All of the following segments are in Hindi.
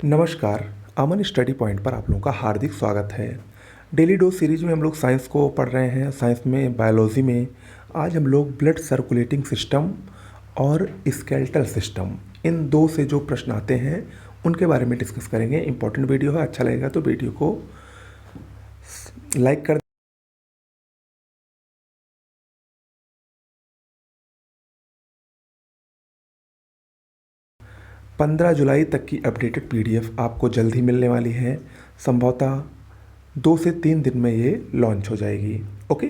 नमस्कार। अमन स्टडी पॉइंट पर आप लोगों का हार्दिक स्वागत है। डेली डोज सीरीज में हम लोग साइंस को पढ़ रहे हैं। साइंस में बायोलॉजी में आज हम लोग ब्लड सर्कुलेटिंग सिस्टम और स्केलेटल सिस्टम, इन दो से जो प्रश्न आते हैं उनके बारे में डिस्कस करेंगे। इंपॉर्टेंट वीडियो है, अच्छा लगेगा तो वीडियो को लाइक कर 15 जुलाई तक की अपडेटेड पीडीएफ आपको जल्द ही मिलने वाली है। संभवतः 2 से 3 दिन में ये लॉन्च हो जाएगी। ओके,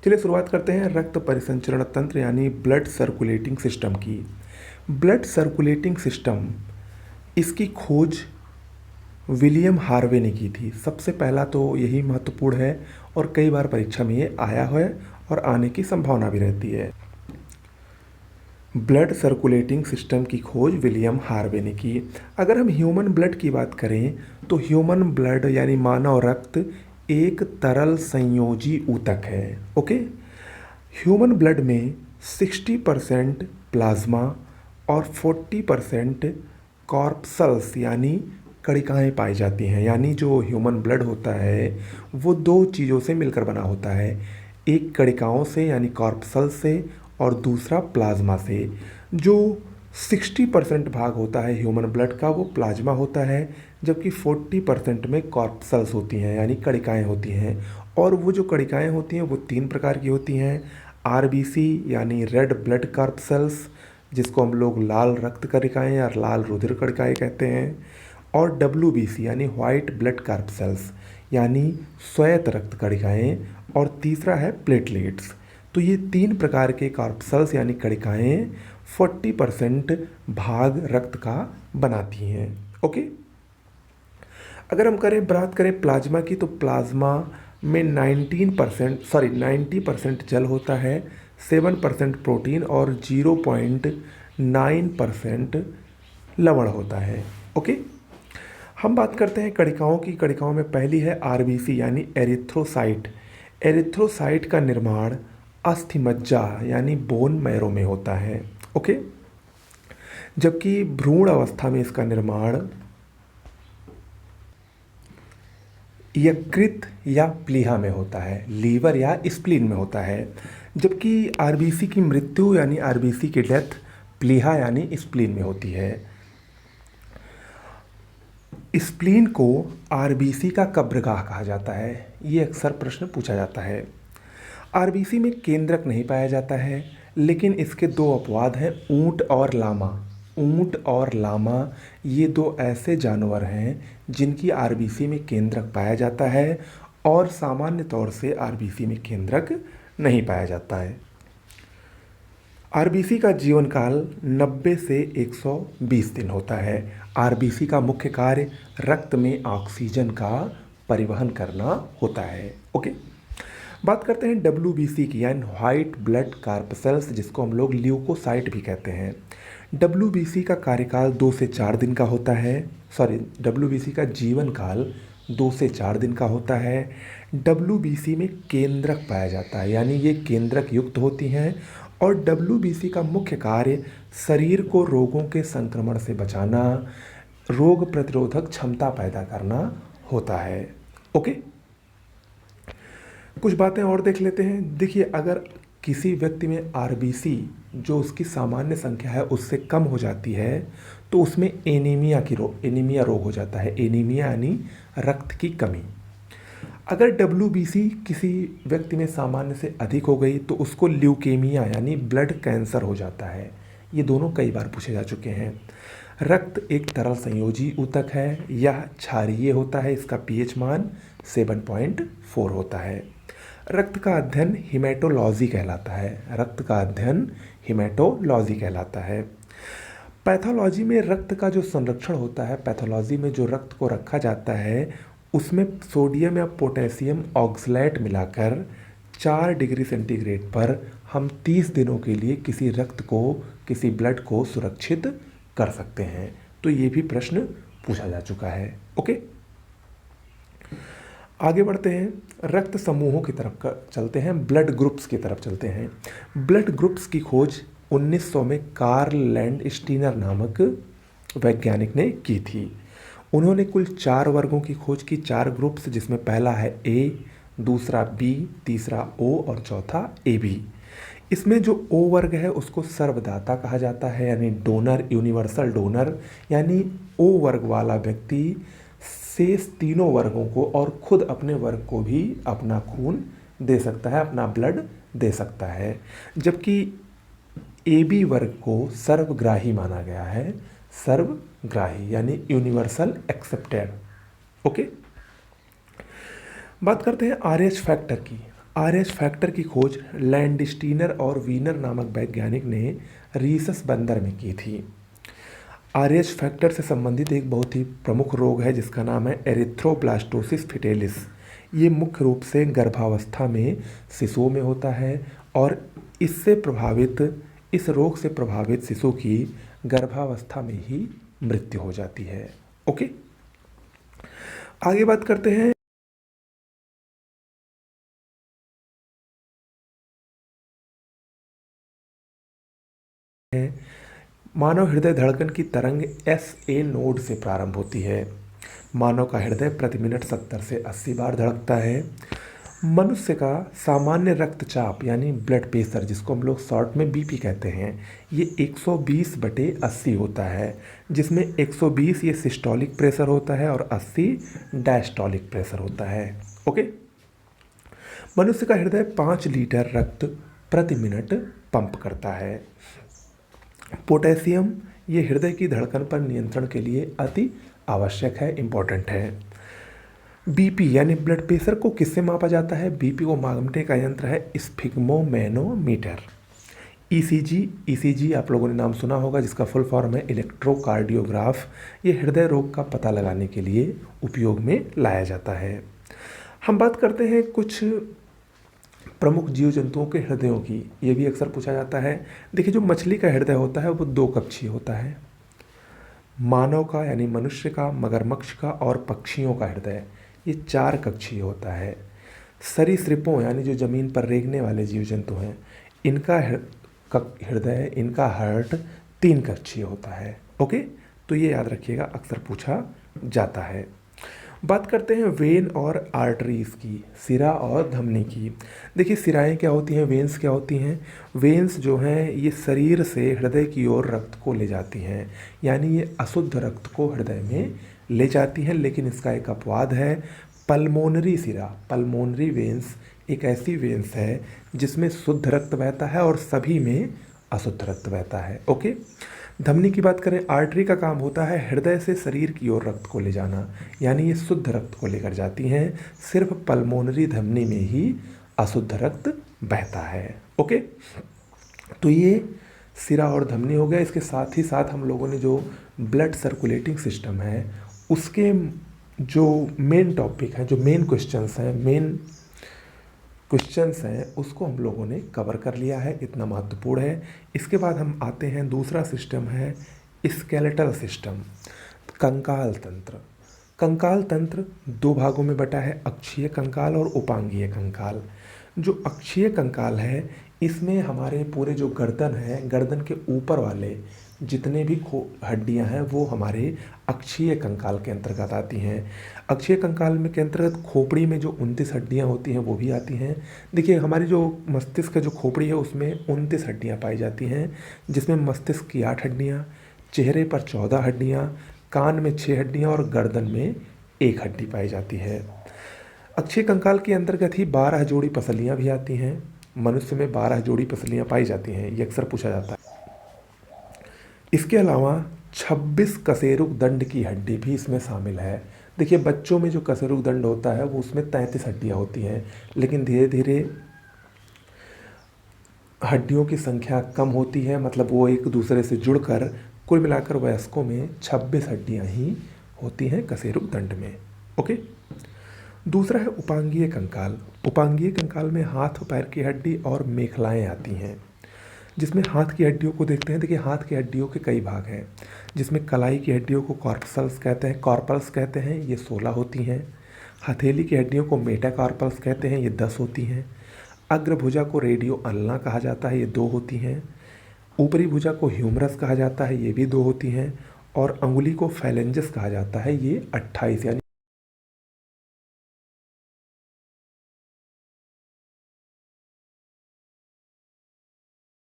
चलिए शुरुआत करते हैं रक्त परिसंचरण तंत्र यानी ब्लड सर्कुलेटिंग सिस्टम की। ब्लड सर्कुलेटिंग सिस्टम, इसकी खोज विलियम हार्वे ने की थी। सबसे पहला तो यही महत्वपूर्ण है और कई बार परीक्षा में ये आया है और आने की संभावना भी रहती है। ब्लड सर्कुलेटिंग सिस्टम की खोज विलियम हार्वे ने की। अगर हम ह्यूमन ब्लड की बात करें तो ह्यूमन ब्लड यानी मानव रक्त एक तरल संयोजी ऊतक है। ओके, ह्यूमन ब्लड में 60% प्लाज्मा और 40% कॉर्पसल्स यानी कणिकाएँ पाई जाती हैं। यानी जो ह्यूमन ब्लड होता है वो दो चीज़ों से मिलकर बना होता है, एक कणिकाओं से यानी कॉर्पसल्स से और दूसरा प्लाज्मा से। जो 60% भाग होता है ह्यूमन ब्लड का वो प्लाज्मा होता है, जबकि 40% में कॉर्पसल्स होती हैं यानी कणिकाएँ होती हैं। और वो जो कणिकाएँ होती हैं वो 3 प्रकार की होती हैं। आरबीसी यानी रेड ब्लड कॉर्पसल्स, जिसको हम लोग लाल रक्त कणिकाएँ या लाल रुधिर कणिकाएँ कहते हैं, और डब्ल्यूबीसी यानी वाइट ब्लड कॉर्पसल्स यानी श्वेत रक्त कणिकाएँ, और तीसरा है प्लेटलेट्स। तो ये 3 प्रकार के कॉर्पसल्स यानी कणिकाएँ 40% भाग रक्त का बनाती हैं। ओके, अगर हम बात करें प्लाज्मा की तो प्लाज्मा में 90% जल होता है, 7% प्रोटीन और 0.9% लवण होता है। ओके, हम बात करते हैं कणिकाओं की। कणिकाओं में पहली है आरबीसी यानी एरिथ्रोसाइट। एरिथ्रोसाइट का निर्माण अस्थि मज्जा यानी बोन मैरो में होता है। ओके, जबकि भ्रूण अवस्था में इसका निर्माण यकृत या प्लीहा में होता है, लीवर या स्प्लीन में होता है। जबकि आरबीसी की मृत्यु यानी आरबीसी की डेथ प्लीहा यानी स्प्लीन में होती है। स्प्लीन को आरबीसी का कब्रगाह कहा जाता है, ये अक्सर प्रश्न पूछा जाता है। आरबीसी में केंद्रक नहीं पाया जाता है, लेकिन इसके दो अपवाद हैं, ऊंट और लामा। ऊंट और लामा ये दो ऐसे जानवर हैं जिनकी आरबीसी में केंद्रक पाया जाता है, और सामान्य तौर से आरबीसी में केंद्रक नहीं पाया जाता है। आरबीसी का जीवन काल 90 से 120 दिन होता है। आरबीसी का मुख्य कार्य रक्त में ऑक्सीजन का परिवहन करना होता है। ओके, बात करते हैं डब्ल्यूबीसी की यानी वाइट ब्लड कॉर्पसल्स, जिसको हम लोग ल्यूकोसाइट भी कहते हैं। डब्ल्यूबीसी का कार्यकाल 2 से 4 दिन का होता है। डब्ल्यूबीसी का जीवन काल 2 से 4 दिन का होता है। डब्ल्यूबीसी में केंद्रक पाया जाता है यानी ये केंद्रक युक्त होती हैं, और डब्ल्यूबीसी का मुख्य कार्य शरीर को रोगों के संक्रमण से बचाना, रोग प्रतिरोधक क्षमता पैदा करना होता है। ओके, कुछ बातें और देख लेते हैं। देखिए, अगर किसी व्यक्ति में आरबीसी जो उसकी सामान्य संख्या है उससे कम हो जाती है तो उसमें एनीमिया रोग हो जाता है। एनीमिया यानी रक्त की कमी। अगर डब्ल्यूबीसी किसी व्यक्ति में सामान्य से अधिक हो गई तो उसको ल्यूकेमिया यानी ब्लड कैंसर हो जाता है। ये दोनों कई बार पूछे जा चुके हैं। रक्त एक तरल संयोजी ऊतक है, यह क्षारीय होता है, इसका पीएच मान 7.4 होता है। रक्त का अध्ययन हीमेटोलॉजी कहलाता है। रक्त का अध्ययन हीमेटोलॉजी कहलाता है। पैथोलॉजी में रक्त का जो संरक्षण होता है, पैथोलॉजी में जो रक्त को रखा जाता है उसमें सोडियम या पोटेशियम ऑक्सलेट मिलाकर 4 डिग्री सेंटीग्रेड पर हम 30 दिनों के लिए किसी ब्लड को सुरक्षित कर सकते हैं। तो ये भी प्रश्न पूछा जा चुका है। ओके, आगे बढ़ते हैं, रक्त समूहों की तरफ चलते हैं, ब्लड ग्रुप्स की तरफ चलते हैं। ब्लड ग्रुप्स की खोज 1900 में कार्ल लैंड स्टीनर नामक वैज्ञानिक ने की थी। उन्होंने कुल 4 वर्गों की खोज की, 4 ग्रुप्स, जिसमें पहला है ए, दूसरा बी, तीसरा ओ और चौथा ए बी। इसमें जो ओ वर्ग है उसको सर्वदाता कहा जाता है, यानी डोनर, यूनिवर्सल डोनर, यानी ओ वर्ग वाला व्यक्ति शेष तीनों वर्गों को और खुद अपने वर्ग को भी अपना खून दे सकता है, अपना ब्लड दे सकता है। जबकि ए बी वर्ग को सर्वग्राही माना गया है, सर्वग्राही यानी यूनिवर्सल एक्सेप्टेड। ओके, बात करते हैं आरएच फैक्टर की। आरएच फैक्टर की खोज लैंडस्टीनर और वीनर नामक वैज्ञानिक ने रीसस बंदर में की थी। आरएच फैक्टर से संबंधित एक बहुत ही प्रमुख रोग है जिसका नाम है एरिथ्रोब्लास्टोसिस फिटेलिस। ये मुख्य रूप से गर्भावस्था में शिशुओं में होता है और इस रोग से प्रभावित शिशु की गर्भावस्था में ही मृत्यु हो जाती है। ओके, आगे बात करते हैं मानव हृदय धड़कन की तरंग एस ए नोड से प्रारंभ होती है। मानव का हृदय प्रति मिनट 70 से 80 बार धड़कता है। मनुष्य का सामान्य रक्तचाप यानी ब्लड प्रेशर, जिसको हम लोग शॉर्ट में बीपी कहते हैं, ये 120/80 होता है, जिसमें 120 ये सिस्टोलिक प्रेशर होता है और 80 डायस्टोलिक प्रेशर होता है। ओके, मनुष्य का हृदय 5 लीटर रक्त प्रति मिनट पंप करता है। पोटेशियम ये हृदय की धड़कन पर नियंत्रण के लिए अति आवश्यक है, इम्पॉर्टेंट है। बीपी यानी ब्लड प्रेशर को किससे मापा जाता है? बीपी को मापने का यंत्र है स्फिग्मोमेनोमीटर। ईसीजी आप लोगों ने नाम सुना होगा, जिसका फुल फॉर्म है इलेक्ट्रोकार्डियोग्राफ। ये हृदय रोग का पता लगाने के लिए उपयोग में लाया जाता है। हम बात करते हैं कुछ प्रमुख जीव जंतुओं के हृदयों की। ये भी अक्सर पूछा जाता है। देखिए, जो मछली का हृदय होता है वो 2 कक्षीय होता है। मानव का यानी मनुष्य का, मगरमच्छ का और पक्षियों का हृदय ये 4 कक्षीय होता है। सरीसृपों यानी जो ज़मीन पर रेंगने वाले जीव जंतु हैं, इनका हृदय, इनका हार्ट 3 कक्षीय होता है। ओके, तो ये याद रखिएगा, अक्सर पूछा जाता है। बात करते हैं वेन और आर्टरीज की, सिरा और धमनी की। देखिए, सिराएं क्या होती हैं, वेन्स क्या होती हैं? वेन्स जो हैं ये शरीर से हृदय की ओर रक्त को ले जाती हैं, यानी ये अशुद्ध रक्त को हृदय में ले जाती हैं। लेकिन इसका एक अपवाद है, पल्मोनरी सिरा, पल्मोनरी वेन्स एक ऐसी वेन्स है जिसमें शुद्ध रक्त बहता है और सभी में अशुद्ध रक्त बहता है। ओके, धमनी की बात करें, आर्टरी का काम होता है हृदय से शरीर की ओर रक्त को ले जाना, यानी ये शुद्ध रक्त को लेकर जाती हैं। सिर्फ पल्मोनरी धमनी में ही अशुद्ध रक्त बहता है। ओके, तो ये सिरा और धमनी हो गया। इसके साथ ही साथ हम लोगों ने जो ब्लड सर्कुलेटिंग सिस्टम है उसके जो मेन टॉपिक हैं, जो मेन क्वेश्चंस हैं उसको हम लोगों ने कवर कर लिया है, इतना महत्वपूर्ण है। इसके बाद हम आते हैं, दूसरा सिस्टम है स्केलेटल सिस्टम, कंकाल तंत्र। कंकाल तंत्र 2 भागों में बटा है, अक्षीय कंकाल और उपांगीय कंकाल। जो अक्षीय कंकाल है इसमें हमारे पूरे जो गर्दन है, गर्दन के ऊपर वाले जितने भी हड्डियां हैं वो हमारे अक्षीय कंकाल के अंतर्गत आती हैं। अक्षीय कंकाल में के अंतर्गत खोपड़ी में जो 29 हड्डियां होती हैं वो भी आती हैं। देखिए, हमारी जो मस्तिष्क का जो खोपड़ी है उसमें 29 हड्डियां पाई जाती हैं, जिसमें मस्तिष्क की 8 हड्डियां, चेहरे पर 14 हड्डियां, कान में 6 हड्डियां और गर्दन में 1 हड्डी पाई जाती है। अक्षीय कंकाल के अंतर्गत ही 12 जोड़ी पसलियाँ भी आती हैं। मनुष्य में 12 जोड़ी पसलियाँ पाई जाती हैं, ये अक्सर पूछा जाता है। इसके अलावा 26 कशेरुक दंड की हड्डी भी इसमें शामिल है। देखिए, बच्चों में जो कशेरुक दंड होता है वो उसमें 33 हड्डियाँ होती हैं, लेकिन धीरे धीरे हड्डियों की संख्या कम होती है, मतलब वो एक दूसरे से जुड़कर कुल मिलाकर वयस्कों में 26 हड्डियाँ ही होती हैं कशेरुक दंड में। ओके, दूसरा है उपांगीय कंकाल। उपांगीय कंकाल में हाथ पैर की हड्डी और मेखलाएँ आती हैं, जिसमें हाथ की हड्डियों को देखते हैं। देखिए, हाथ की हड्डियों के कई भाग हैं, जिसमें कलाई की हड्डियों को कॉर्पल्स कहते हैं, ये 16 होती हैं। हथेली की हड्डियों को मेटाकार्पल्स कहते हैं, ये 10 होती हैं। अग्रभुजा को रेडियो अल्ना कहा जाता है, ये 2 होती हैं। ऊपरी भुजा को ह्यूमरस कहा जाता है, ये भी 2 होती हैं। और अंगुली को फैलेंजस कहा जाता है। ये 28 यानी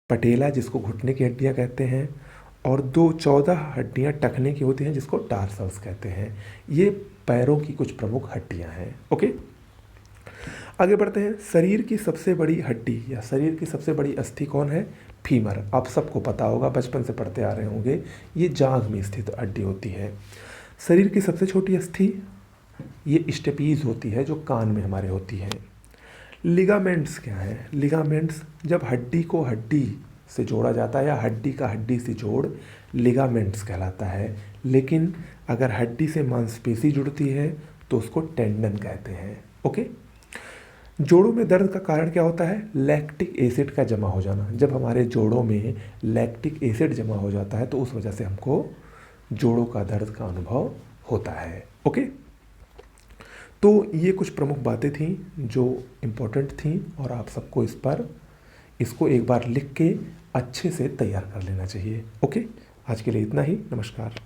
पटेला जिसको घुटने की हड्डियां कहते हैं, और 14 हड्डियां टखने की होती हैं जिसको टार्सल्स कहते हैं। ये पैरों की कुछ प्रमुख हड्डियां हैं। ओके, आगे बढ़ते हैं। शरीर की सबसे बड़ी हड्डी या शरीर की सबसे बड़ी अस्थि कौन है? फीमर। आप सबको पता होगा, बचपन से पढ़ते आ रहे होंगे। ये जांघ में स्थित हड्डी होती है। शरीर की सबसे छोटी अस्थि ये स्टेपीज होती है जो कान में हमारे होती है। लिगामेंट्स क्या है? लिगामेंट्स जब हड्डी को हड्डी से जोड़ा जाता है या हड्डी का हड्डी से जोड़ लिगामेंट्स कहलाता है। लेकिन अगर हड्डी से मांसपेशी जुड़ती है तो उसको टेंडन कहते हैं। ओके, जोड़ों में दर्द का कारण क्या होता है? लैक्टिक एसिड का जमा हो जाना। जब हमारे जोड़ों में लैक्टिक एसिड जमा हो जाता है तो उस वजह से हमको जोड़ों का दर्द का अनुभव होता है। ओके, तो ये कुछ प्रमुख बातें थीं जो इम्पोर्टेंट थीं और आप सबको इसको एक बार लिख के अच्छे से तैयार कर लेना चाहिए। ओके, आज के लिए इतना ही। नमस्कार।